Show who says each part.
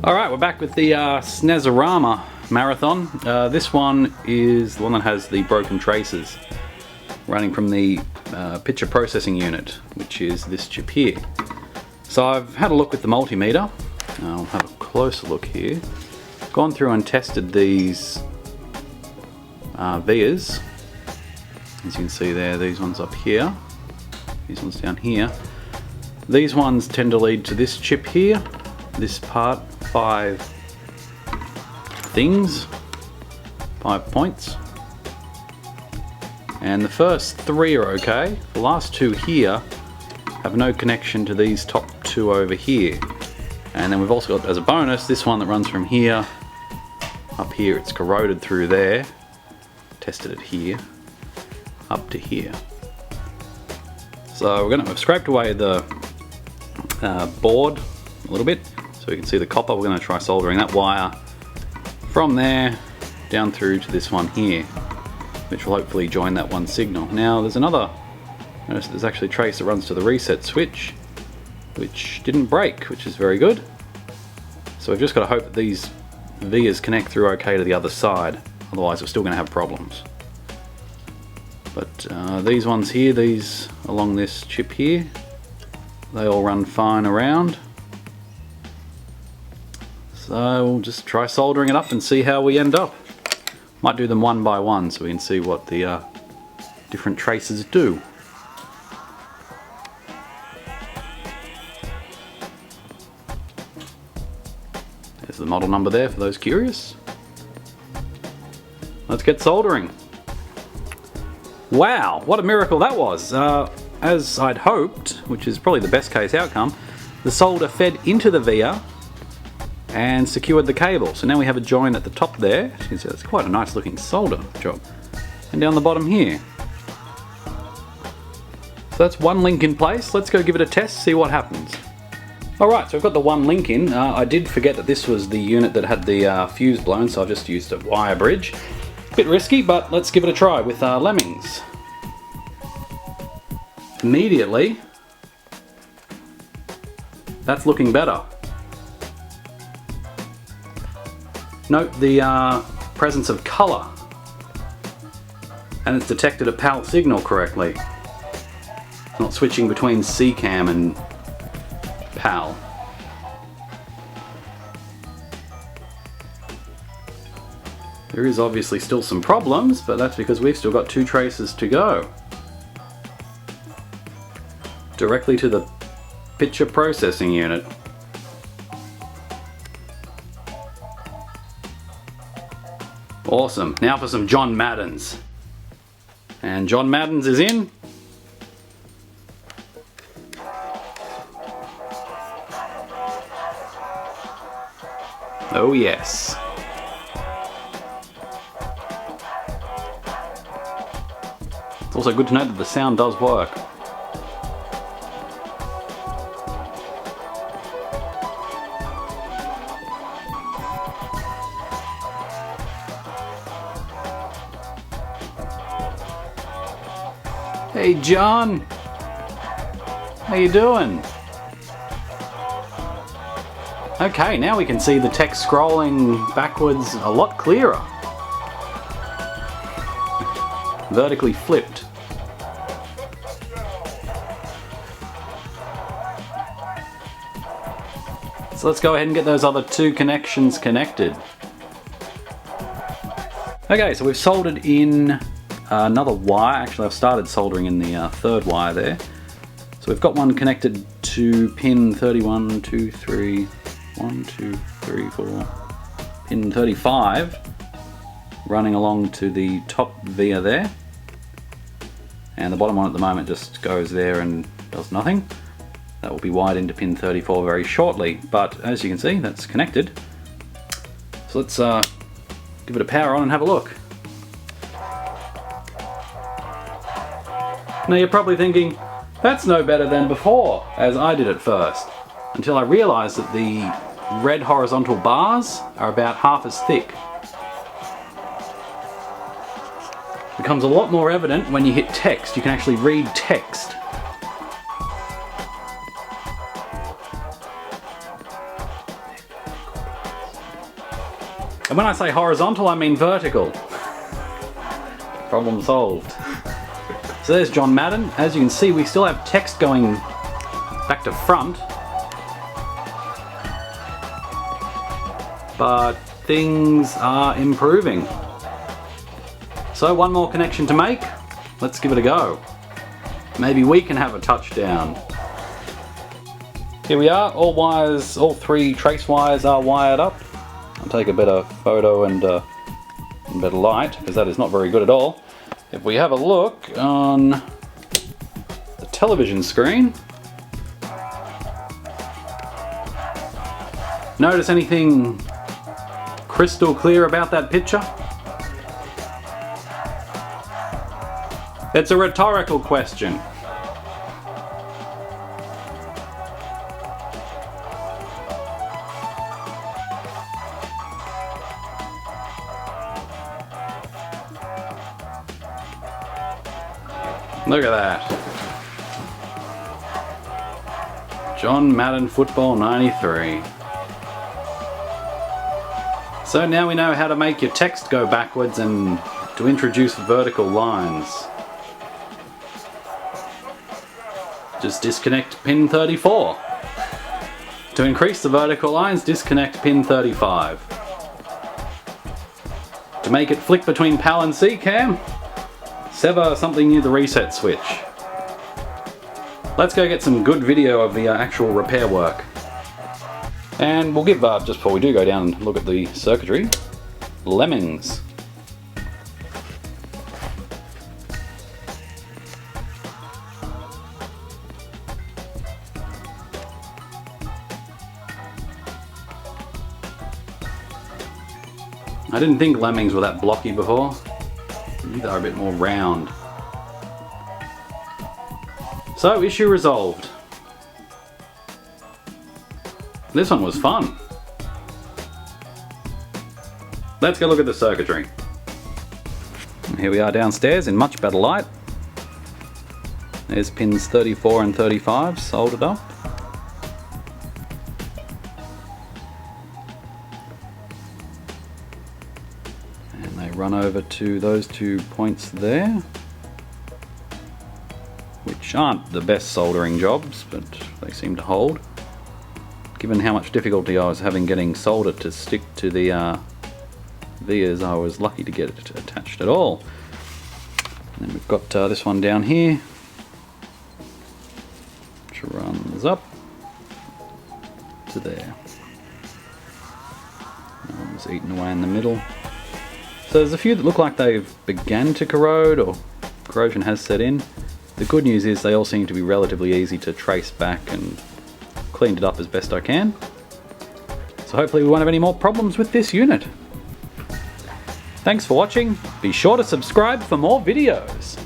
Speaker 1: Alright, we're back with the Snezorama Marathon. This one is the one that has the broken traces running from the picture processing unit, which is this chip here. So I've had a look with the multimeter. I'll have a closer look here. Gone through and tested these vias. As you can see there, these ones up here, these ones down here. These ones tend to lead to this chip here, this part, 5 things, 5 points. And the first 3 are okay. The last 2 here have no connection to these top 2 over here. And then we've also got, as a bonus, this one that runs from here up here. It's corroded through there. Tested it here, up to here. So we've scraped away the board a little bit so we can see the copper. We're going to try soldering that wire from there down through to this one here, which will hopefully join that one signal. Now there's there's actually a trace that runs to the reset switch, which didn't break, which is very good. So we've just got to hope that these vias connect through okay to the other side, otherwise we're still going to have problems. But these ones here, these along this chip here, they all run fine around. So we'll just try soldering it up and see how we end up. Might do them one by one so we can see what the different traces do. There's the model number there for those curious. Let's get soldering. Wow, what a miracle that was. As I'd hoped, which is probably the best case outcome, the solder fed into the via and secured the cable. So now we have a join at the top there. As you can see, that's quite a nice looking solder job. And down the bottom here. So that's one link in place. Let's go give it a test, see what happens. Alright, so I've got the one link in. I did forget that this was the unit that had the fuse blown, so I've just used a wire bridge. Bit risky, but let's give it a try with Lemmings. Immediately, that's looking better. Note the presence of colour, and it's detected a PAL signal correctly. It's not switching between CCAM and PAL. There is obviously still some problems, but that's because we've still got 2 traces to go. Directly to the picture processing unit. Awesome. Now for some John Maddens. And John Maddens is in. Oh yes. It's also good to know that the sound does work. Hey John, how you doing? Okay, now we can see the text scrolling backwards a lot clearer. Vertically flipped. So let's go ahead and get those other 2 connections connected. Okay, so we've soldered in another wire. Actually, I've started soldering in the 3rd wire there. So we've got one connected to pin 31, 2, 3, 1, 2, 3, 4, pin 35, running along to the top via there. And the bottom one at the moment just goes there and does nothing. That will be wired into pin 34 very shortly, but as you can see, that's connected. So let's give it a power on and have a look. Now you're probably thinking, that's no better than before, as I did at first, until I realised that the red horizontal bars are about half as thick. It becomes a lot more evident when you hit text. You can actually read text. And when I say horizontal, I mean vertical. Problem solved. So there's John Madden. As you can see, we still have text going back to front. But things are improving. So one more connection to make. Let's give it a go. Maybe we can have a touchdown. Here we are, all wires, all 3 trace wires are wired up. I'll take a better photo and better light, because that is not very good at all. If we have a look on the television screen, notice anything crystal clear about that picture? It's a rhetorical question. Look at that. John Madden Football 93. So now we know how to make your text go backwards and to introduce vertical lines. Just disconnect pin 34. To increase the vertical lines, disconnect pin 35. To make it flick between PAL and CCAM, sever something near the reset switch. Let's go get some good video of the actual repair work. And we'll give, just before we do go down and look at the circuitry, lemmings. I didn't think lemmings were that blocky before. These are a bit more round. So, issue resolved. This one was fun. Let's go look at the circuitry. And here we are downstairs in much better light. There's pins 34 and 35 soldered up. Run over to those 2 points there, which aren't the best soldering jobs, but they seem to hold. Given how much difficulty I was having getting solder to stick to the vias, I was lucky to get it attached at all. And then we've got this one down here, which runs up to there. That one was eaten away in the middle. So there's a few that look like they've began to corrode, or corrosion has set in. The good news is they all seem to be relatively easy to trace back, and cleaned it up as best I can. So hopefully we won't have any more problems with this unit. Thanks for watching. Be sure to subscribe for more videos.